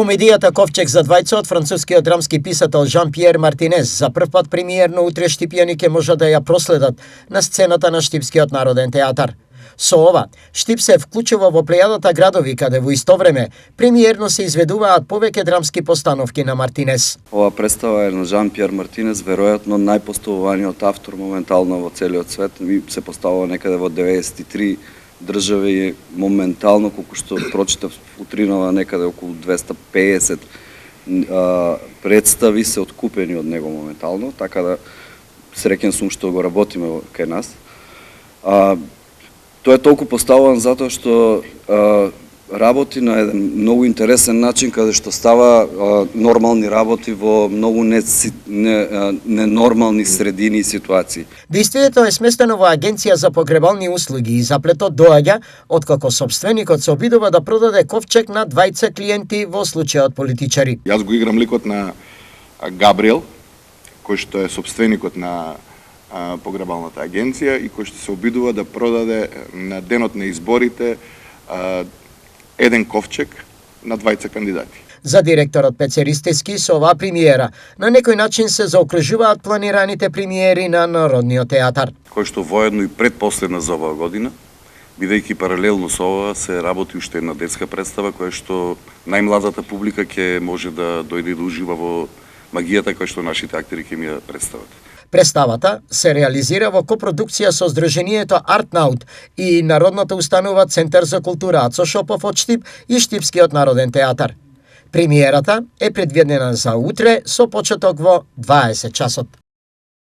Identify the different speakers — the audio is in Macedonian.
Speaker 1: Комедијата Ковчег за двајца од францускиот драмски писател Жан-Пиер Мартинез за прв пат премиерно утре штипјани ќе може да ја проследат на сцената на Штипскиот народен театар. Со ова, Штип се вклучува во плејадата градови каде во исто време премиерно се изведуваат повеќе драмски постановки на Мартинез.
Speaker 2: Ова представа е на Жан-Пиер Мартинез, веројатно најпоставуваниот автор моментално во целиот свет. Се поставува некаде во 93 држави и моментално, колку што прочитав утринава, некаде околу 250 представи се откупени од него моментално, така да среќен сум што го работиме кај нас. Тој е толку поставуван затоа што работи на еден многу интересен начин, каде што става нормални работи во многу ненормални средини и ситуации.
Speaker 1: Действието е сместено во агенција за погребални услуги и заплетот доаѓа откако сопственикот се обидува да продаде ковчег на двајца клиенти, во случајот политичари.
Speaker 3: Јас го играм ликот на Габриел, кој што е сопственикот на погребалната агенција и кој што се обидува да продаде на денот на изборите еден ковчег на двајца кандидати.
Speaker 1: За директорот Пеце Ристевски со оваа премиера на некој начин се заокружуваат планираните премиери на Народниот театар.
Speaker 4: Кој што воедно и предпоследна за оваа година, бидејќи паралелно со ова се работи уште една детска представа која што најмладата публика ќе може да дојде да ужива во магијата која што нашите актери ќе ми ја представат.
Speaker 1: Представата се реализира во копродукција со Сдруженијето Артнаут и Народната установа Центар за култура Ацо Шопов од Штип и Штипскиот народен театар. Премиерата е предвидена за утре со почеток во 20 часот.